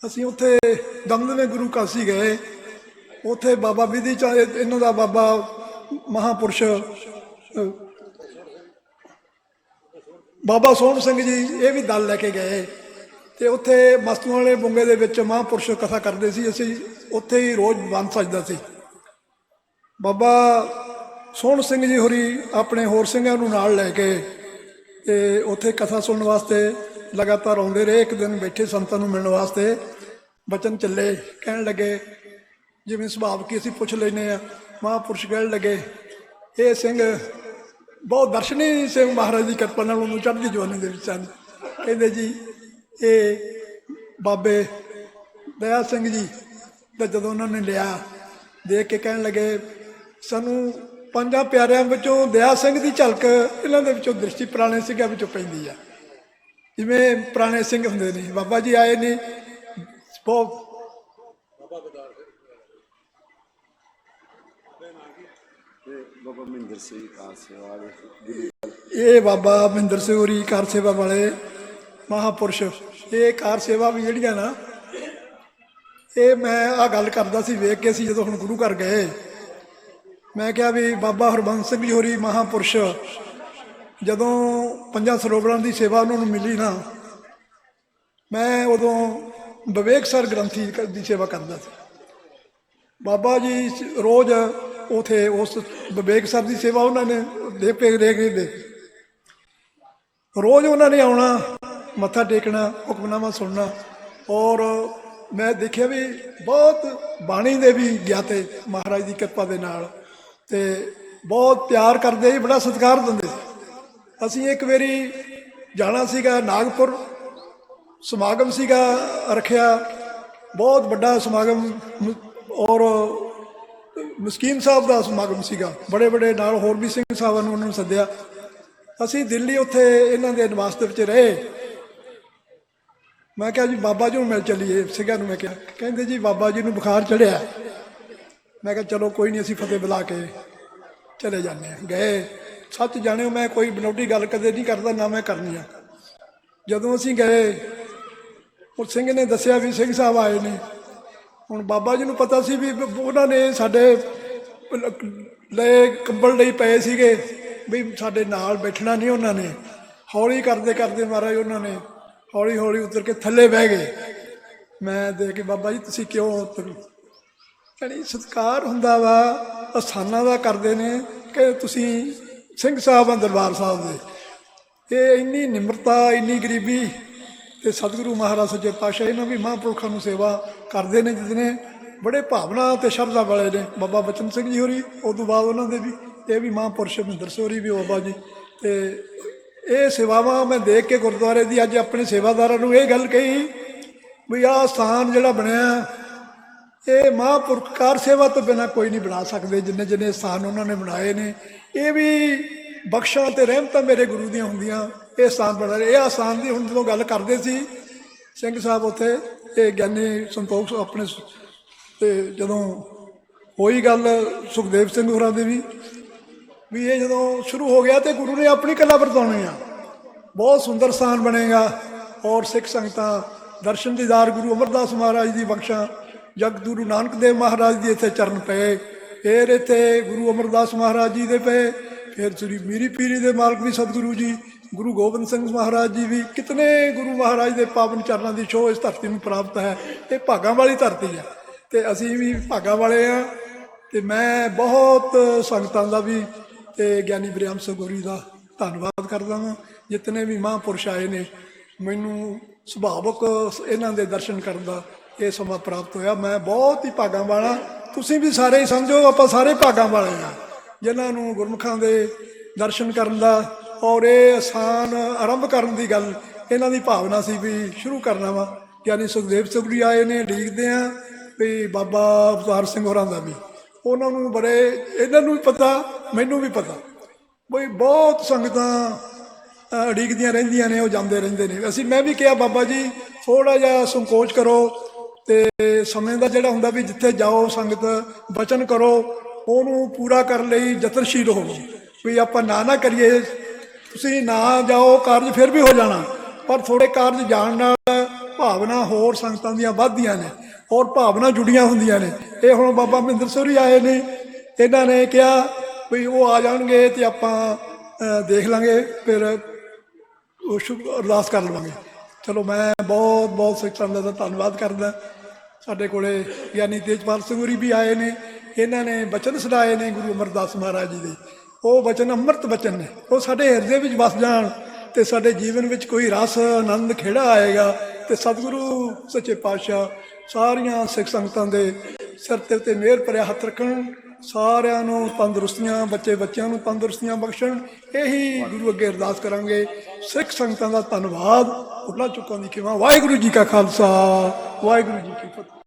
ਅਸੀਂ ਉੱਥੇ ਦਮਦਮੇ ਗੁਰੂ ਕਾਸੀ ਗਏ। ਉੱਥੇ ਬਾਬਾ ਵਿਧੀ ਚੰਦ, ਇਹਨਾਂ ਦਾ ਬਾਬਾ ਮਹਾਂਪੁਰਸ਼ ਬਾਬਾ ਸੋਹਣ ਸਿੰਘ ਜੀ, ਇਹ ਵੀ ਦਲ ਲੈ ਕੇ ਗਏ ਤੇ ਉੱਥੇ ਮਸਤੂਆਂ ਵਾਲੇ ਬੁੰਗੇ ਦੇ ਵਿੱਚ ਮਹਾਂਪੁਰਸ਼ ਕਥਾ ਕਰਦੇ ਸੀ। ਅਸੀਂ ਉੱਥੇ ਹੀ ਰੋਜ਼ ਬੰਦ ਸਜਦਾ ਸੀ। ਬਾਬਾ ਸੋਹਣ ਸਿੰਘ ਜੀ ਹੋਰੀ ਆਪਣੇ ਹੋਰ ਸਿੰਘਾਂ ਨੂੰ ਨਾਲ ਲੈ ਕੇ ਤੇ ਉੱਥੇ ਕਥਾ ਸੁਣਨ ਵਾਸਤੇ ਲਗਾਤਾਰ ਆਉਂਦੇ ਰਹੇ। ਇੱਕ ਦਿਨ ਬੈਠੇ ਸੰਤਾਂ ਨੂੰ ਮਿਲਣ ਵਾਸਤੇ, ਬਚਨ ਚੱਲੇ, ਕਹਿਣ ਲੱਗੇ ਜਿਵੇਂ ਸੁਭਾਵ ਕੀ ਅਸੀਂ ਪੁੱਛ ਲੈਂਦੇ ਹਾਂ। ਮਹਾਂਪੁਰਸ਼ ਕਹਿਣ ਲੱਗੇ ਇਹ ਸਿੰਘ ਬਹੁਤ ਦਰਸ਼ਨੀ ਸਿੰਘ, ਮਹਾਰਾਜ ਦੀ ਕਿਰਪਾ ਨਾਲ ਉਹਨੂੰ ਚੜ੍ਹਦੀ ਜਵਾਨੀ ਦੇ ਵਿੱਚ ਹਨ। ਕਹਿੰਦੇ ਜੀ ਇਹ ਬਾਬੇ ਦਇਆ ਸਿੰਘ ਜੀ ਦਾ ਜਦੋਂ ਉਹਨਾਂ ਨੇ ਲਿਆ, ਦੇਖ ਕੇ ਕਹਿਣ ਲੱਗੇ ਸਾਨੂੰ 5 ਪਿਆਰਿਆਂ ਵਿੱਚੋਂ ਦਇਆ ਸਿੰਘ ਦੀ ਝਲਕ ਇਹਨਾਂ ਦੇ ਵਿੱਚੋਂ ਦ੍ਰਿਸ਼ਟੀ ਪੁਰਾਣੇ ਸਿੰਘਾਂ ਵਿੱਚੋਂ ਪੈਂਦੀ ਆ, ਜਿਵੇਂ ਪੁਰਾਣੇ ਸਿੰਘ ਹੁੰਦੇ ਨੇ। ਬਾਬਾ ਜੀ ਆਏ ਨੇ ਬਹੁਤ, ਬਾਬਾ ਮਹਿੰਦਰ ਸਿੰਘ ਕਾਰ ਸੇਵਾ ਵਾਲੇ, ਇਹ ਬਾਬਾ ਮਹਿੰਦਰ ਸਿੰਘ ਹੋਰੀ ਕਾਰ ਸੇਵਾ ਵਾਲੇ ਮਹਾਂਪੁਰਸ਼। ਇਹ ਕਾਰ ਸੇਵਾ ਵੀ ਜਿਹੜੀਆਂ ਨਾ, ਇਹ ਮੈਂ ਆਹ ਗੱਲ ਕਰਦਾ ਸੀ ਵੇਖ ਕੇ। ਅਸੀਂ ਜਦੋਂ ਹੁਣ ਗੁਰੂ ਘਰ ਗਏ, ਮੈਂ ਕਿਹਾ ਵੀ ਬਾਬਾ ਹਰਬੰਸ ਸਿੰਘ ਜੀ ਹੋਰੀ ਮਹਾਂਪੁਰਸ਼ ਜਦੋਂ 5 ਸਰੋਵਰਾਂ ਦੀ ਸੇਵਾ ਉਹਨਾਂ ਨੂੰ ਮਿਲੀ ਨਾ, ਮੈਂ ਉਦੋਂ ਵਿਵੇਕ ਸਰ ਗ੍ਰੰਥੀ ਦੀ ਸੇਵਾ ਕਰਦਾ ਸੀ। ਬਾਬਾ ਜੀ ਰੋਜ਼ ਉਥੇ ਉਸ ਵਿਵੇਕ ਸਰ ਦੀ ਸੇਵਾ ਉਹਨਾਂ ਨੇ ਦੇਖ ਰੋਜ਼ ਉਹਨਾਂ ਨੇ ਆਉਣਾ, ਮੱਥਾ ਟੇਕਣਾ, ਹੁਕਮਨਾਮਾ ਸੁਣਨਾ। ਔਰ ਮੈਂ ਦੇਖਿਆ ਵੀ ਬਹੁਤ ਬਾਣੀ ਦੇ ਵੀ ਗਿਆਤੇ ਮਹਾਰਾਜ ਦੀ ਕਿਰਪਾ ਦੇ ਨਾਲ, ਤੇ ਬਹੁਤ ਪਿਆਰ ਕਰਦੇ ਸੀ, ਬੜਾ ਸਤਿਕਾਰ ਦਿੰਦੇ ਸੀ। ਅਸੀਂ ਇੱਕ ਵਾਰੀ ਜਾਣਾ ਸੀਗਾ ਨਾਗਪੁਰ, ਸਮਾਗਮ ਸੀਗਾ ਰੱਖਿਆ, ਬਹੁਤ ਵੱਡਾ ਸਮਾਗਮ, ਔਰ ਮਸਕੀਨ ਸਾਹਿਬ ਦਾ ਸਮਾਗਮ ਸੀਗਾ। ਬੜੇ ਬੜੇ ਨਾਲ ਹੋਰ ਵੀ ਸਿੰਘ ਸਾਹਿਬਾਂ ਨੂੰ ਉਹਨਾਂ ਨੂੰ ਸੱਦਿਆ। ਅਸੀਂ ਦਿੱਲੀ ਉੱਥੇ ਇਹਨਾਂ ਦੇ ਨਿਵਾਸ ਦੇ ਵਿੱਚ ਰਹੇ। ਮੈਂ ਕਿਹਾ ਜੀ ਬਾਬਾ ਜੀ ਨੂੰ ਮਿਲ ਚੱਲੀਏ ਸਿੰਘਾਂ ਨੂੰ। ਮੈਂ ਕਿਹਾ, ਕਹਿੰਦੇ ਜੀ ਬਾਬਾ ਜੀ ਨੂੰ ਬੁਖਾਰ ਚੜ੍ਹਿਆ। ਮੈਂ ਕਿਹਾ ਚਲੋ ਕੋਈ ਨਹੀਂ, ਅਸੀਂ ਫਤਿਹ ਬੁਲਾ ਕੇ ਚਲੇ ਜਾਂਦੇ ਹਾਂ। ਗਏ, ਸੱਚ ਜਾਣਿਓ ਮੈਂ ਕੋਈ ਬਨੌਟੀ ਗੱਲ ਕਦੇ ਨਹੀਂ ਕਰਦਾ, ਨਾ ਮੈਂ ਕਰਨੀ ਆ। ਜਦੋਂ ਅਸੀਂ ਗਏ, ਉਹ ਸਿੰਘ ਨੇ ਦੱਸਿਆ ਵੀ ਸਿੰਘ ਸਾਹਿਬ ਆਏ ਨੇ। ਹੁਣ ਬਾਬਾ ਜੀ ਨੂੰ ਪਤਾ ਸੀ ਵੀ ਉਹਨਾਂ ਨੇ ਸਾਡੇ ਲਏ ਕੰਬਲ ਲਈ ਪਏ ਸੀਗੇ ਵੀ ਸਾਡੇ ਨਾਲ ਬੈਠਣਾ ਨਹੀਂ। ਉਹਨਾਂ ਨੇ ਹੌਲੀ ਕਰਦੇ ਕਰਦੇ ਮਹਾਰਾਜ ਉਹਨਾਂ ਨੇ ਹੌਲੀ ਹੌਲੀ ਉਤਰ ਕੇ ਥੱਲੇ ਬਹਿ ਗਏ। ਮੈਂ ਦੇਖ ਕੇ ਬਾਬਾ ਜੀ ਤੁਸੀਂ ਕਿਉਂ ਉਤਰ, ਯਾਨੀ ਸਤਿਕਾਰ ਹੁੰਦਾ ਵਾ ਅਸਥਾਨਾਂ ਦਾ ਕਰਦੇ ਨੇ ਕਿ ਤੁਸੀਂ ਸਿੰਘ ਸਾਹਿਬ ਆ ਦਰਬਾਰ ਸਾਹਿਬ ਦੇ। ਇਹ ਇੰਨੀ ਨਿਮਰਤਾ, ਇੰਨੀ ਗਰੀਬੀ, ਤੇ ਸਤਿਗੁਰੂ ਮਹਾਰਾਜ ਸੱਚੇ ਪਾਤਸ਼ਾਹ ਇਹਨਾਂ ਵੀ ਮਹਾਂਪੁਰਖਾਂ ਨੂੰ ਸੇਵਾ ਕਰਦੇ ਨੇ, ਜਿਹਨੇ ਬੜੇ ਭਾਵਨਾ ਅਤੇ ਸ਼ਰਧਾ ਵਾਲੇ ਨੇ। ਬਾਬਾ ਬਚਨ ਸਿੰਘ ਜੀ ਹੋਰੀ, ਉਸ ਤੋਂ ਬਾਅਦ ਉਹਨਾਂ ਦੇ ਵੀ ਇਹ ਵੀ ਮਹਾਂਪੁਰਸ਼ ਮਹਿੰਦਰ ਸੋਰੀ ਵੀ ਬਾਬਾ ਜੀ। ਤੇ ਇਹ ਸੇਵਾਵਾਂ ਮੈਂ ਦੇਖ ਕੇ ਗੁਰਦੁਆਰੇ ਦੀ ਅੱਜ ਆਪਣੇ ਸੇਵਾਦਾਰਾਂ ਨੂੰ ਇਹ ਗੱਲ ਕਹੀ ਵੀ ਆਹ ਸਥਾਨ ਜਿਹੜਾ ਬਣਿਆ ਇਹ ਮਹਾਂਪੁਰਖ ਕਾਰ ਸੇਵਾ ਤੋਂ ਬਿਨਾਂ ਕੋਈ ਨਹੀਂ ਬਣਾ ਸਕਦੇ। ਜਿੰਨੇ ਜਿੰਨੇ ਸਥਾਨ ਉਹਨਾਂ ਨੇ ਬਣਾਏ ਨੇ ਇਹ ਵੀ ਬਖਸ਼ਾਂ ਤੇ ਰਹਿਮਤਾਂ ਮੇਰੇ ਗੁਰੂ ਦੀਆਂ ਹੁੰਦੀਆਂ ਇਹ ਸਥਾਨ ਬਣਾ ਰਹੇ। ਇਹ ਸਥਾਨ ਦੀ ਹੁਣ ਜਦੋਂ ਗੱਲ ਕਰਦੇ ਸੀ ਸਿੰਘ ਸਾਹਿਬ ਉੱਥੇ ਇਹ ਗਿਆਨੀ ਸੰਤੋਖ ਆਪਣੇ ਤੇ ਜਦੋਂ ਹੋਈ ਗੱਲ ਸੁਖਦੇਵ ਸਿੰਘ ਹੋਰਾਂ ਦੀ ਵੀ ਇਹ ਜਦੋਂ ਸ਼ੁਰੂ ਹੋ ਗਿਆ ਤੇ ਗੁਰੂ ਨੇ ਆਪਣੀ ਕਲਾ ਵਰਤਾਉਣੀ ਆ। ਬਹੁਤ ਸੁੰਦਰ ਸਥਾਨ ਬਣੇਗਾ ਔਰ ਸਿੱਖ ਸੰਗਤਾਂ ਦਰਸ਼ਨ ਦੀਦਾਰ ਗੁਰੂ ਅਮਰਦਾਸ ਮਹਾਰਾਜ ਦੀ ਬਖਸ਼ਾਂ ਜਗ ਗੁਰੂ ਨਾਨਕ ਦੇਵ ਮਹਾਰਾਜ ਦੀ ਇੱਥੇ ਚਰਨ ਪਏ, ਫਿਰ ਇੱਥੇ ਗੁਰੂ ਅਮਰਦਾਸ ਮਹਾਰਾਜ ਜੀ ਦੇ ਪਏ, ਫਿਰ ਸ੍ਰੀ ਮੀਰੀ ਪੀਰੀ ਦੇ ਮਾਲਕ ਵੀ ਸਤਿਗੁਰੂ ਜੀ ਗੁਰੂ ਗੋਬਿੰਦ ਸਿੰਘ ਮਹਾਰਾਜ ਜੀ ਵੀ ਕਿਤਨੇ ਗੁਰੂ ਮਹਾਰਾਜ ਦੇ ਪਾਵਨ ਚਰਨਾਂ ਦੀ ਛੋਹ ਇਸ ਧਰਤੀ ਨੂੰ ਪ੍ਰਾਪਤ ਹੈ। ਇਹ ਭਾਗਾਂ ਵਾਲੀ ਧਰਤੀ ਹੈ ਤੇ ਅਸੀਂ ਵੀ ਭਾਗਾਂ ਵਾਲੇ ਹਾਂ। ਤੇ ਮੈਂ ਬਹੁਤ ਸੰਗਤਾਂ ਦਾ ਵੀ ਤੇ ਗਿਆਨੀ ਬ੍ਰਿਹਮ ਸਗੋਰੀ ਦਾ ਧੰਨਵਾਦ ਕਰਦਾ ਹਾਂ। ਜਿਤਨੇ ਵੀ ਮਹਾਂਪੁਰਸ਼ ਆਏ ਨੇ ਮੈਨੂੰ ਸੁਭਾਵਕ ਇਹਨਾਂ ਦੇ ਦਰਸ਼ਨ ਕਰਨ ਦਾ ਇਹ ਸਮਾਂ ਪ੍ਰਾਪਤ ਹੋਇਆ। ਮੈਂ ਬਹੁਤ ਹੀ ਭਾਗਾਂ ਵਾਲਾ, ਤੁਸੀਂ ਵੀ ਸਾਰੇ ਹੀ ਸਮਝੋ ਆਪਾਂ ਸਾਰੇ ਭਾਗਾਂ ਵਾਲੇ ਹਾਂ ਜਿਨ੍ਹਾਂ ਨੂੰ ਗੁਰਮੁਖਾਂ ਦੇ ਦਰਸ਼ਨ ਕਰਨ ਦਾ ਔਰ ਇਹ ਆਸਾਨ ਆਰੰਭ ਕਰਨ ਦੀ ਗੱਲ ਇਹਨਾਂ ਦੀ ਭਾਵਨਾ ਸੀ ਵੀ ਸ਼ੁਰੂ ਕਰਨਾ ਵਾ। ਗਿਆਨੀ ਸੁਖਦੇਵ ਸਗਰੀ ਆਏ ਨੇ, ਉਡੀਕਦੇ ਹਾਂ ਵੀ ਬਾਬਾ ਅਵਤਾਰ ਸਿੰਘ ਹੋਰਾਂ ਦਾ ਵੀ ਉਹਨਾਂ ਨੂੰ ਬੜੇ ਇਹਨਾਂ ਨੂੰ ਵੀ ਪਤਾ ਮੈਨੂੰ ਵੀ ਪਤਾ ਬਈ ਬਹੁਤ ਸੰਗਤਾਂ ਉਡੀਕਦੀਆਂ ਰਹਿੰਦੀਆਂ ਨੇ, ਉਹ ਜਾਂਦੇ ਰਹਿੰਦੇ ਨੇ। ਮੈਂ ਵੀ ਕਿਹਾ ਬਾਬਾ ਜੀ ਥੋੜ੍ਹਾ ਜਿਹਾ ਸੰਕੋਚ ਕਰੋ ਤੇ ਸਮੇਂ ਦਾ ਜਿਹੜਾ ਹੁੰਦਾ ਵੀ ਜਿੱਥੇ ਜਾਓ ਸੰਗਤ ਬਚਨ ਕਰੋ ਉਹਨੂੰ ਪੂਰਾ ਕਰਨ ਲਈ ਯਤਨਸ਼ੀਲ ਹੋਵੋ ਵੀ ਆਪਾਂ ਨਾ ਕਰੀਏ। ਤੁਸੀਂ ਨਾ ਜਾਓ ਕਾਰਜ ਫਿਰ ਵੀ ਹੋ ਜਾਣਾ ਪਰ ਥੋੜੇ ਕਾਰਜ ਜਾਣ ਨਾਲ ਭਾਵਨਾ ਹੋਰ ਸੰਗਤਾਂ ਦੀਆਂ ਵੱਧਦੀਆਂ ਨੇ ਔਰ ਭਾਵਨਾ ਜੁੜੀਆਂ ਹੁੰਦੀਆਂ ਨੇ। ਇਹ ਹੁਣ ਬਾਬਾ ਮਹਿੰਦਰ ਸੋਰੀ ਆਏ ਨੇ, ਇਹਨਾਂ ਨੇ ਕਿਹਾ ਵੀ ਉਹ ਆ ਜਾਣਗੇ ਤੇ ਆਪਾਂ ਦੇਖ ਲਾਂਗੇ ਫਿਰ ਉਹ ਅਰਦਾਸ ਕਰ ਲਵਾਂਗੇ। ਚਲੋ ਮੈਂ ਬਹੁਤ ਬਹੁਤ ਸਿੱਖ ਸੰਗਤ ਦਾ ਧੰਨਵਾਦ ਕਰਦਾ। ਸਾਡੇ ਕੋਲੇ ਗਿਆਨੀ ਤੇਜਪਾਲ ਸਿੰਘ ਹੋਰੀ ਵੀ ਆਏ ਨੇ, ਇਹਨਾਂ ਨੇ ਬਚਨ ਸੁਣਾਏ ਨੇ ਗੁਰੂ ਅਮਰਦਾਸ ਮਹਾਰਾਜ ਜੀ ਦੇ। ਉਹ ਬਚਨ ਅੰਮ੍ਰਿਤ ਬਚਨ ਨੇ, ਉਹ ਸਾਡੇ ਹਿਰਦੇ ਵਿੱਚ ਵਸ ਜਾਣ ਤੇ ਸਾਡੇ ਜੀਵਨ ਵਿੱਚ ਕੋਈ ਰਸ ਆਨੰਦ ਖੇੜਾ ਆਏਗਾ ਤੇ ਸਤਿਗੁਰੂ ਸੱਚੇ ਪਾਤਸ਼ਾਹ ਸਾਰੀਆਂ ਸਿੱਖ ਸੰਗਤਾਂ ਦੇ ਸਿਰ ਤੇ ਉੱਤੇ ਮਿਹਰ ਭਰਿਆ ਹੱਥ ਰੱਖਣ, ਸਾਰਿਆਂ ਨੂੰ ਤੰਦਰੁਸਤੀਆਂ ਬੱਚਿਆਂ ਨੂੰ ਤੰਦਰੁਸਤੀਆਂ ਬਖਸ਼ਣ। ਇਹੀ ਗੁਰੂ ਅੱਗੇ ਅਰਦਾਸ ਕਰਾਂਗੇ। ਸਿੱਖ ਸੰਗਤਾਂ ਦਾ ਧੰਨਵਾਦ। ਭੁੱਲਾਂ ਚੁੱਕਾਂ ਦੀ ਖਿਮਾ। ਵਾਹਿਗੁਰੂ ਜੀ ਕਾ ਖਾਲਸਾ, ਵਾਹਿਗੁਰੂ ਜੀ ਕੀ ਫਤਿਹ।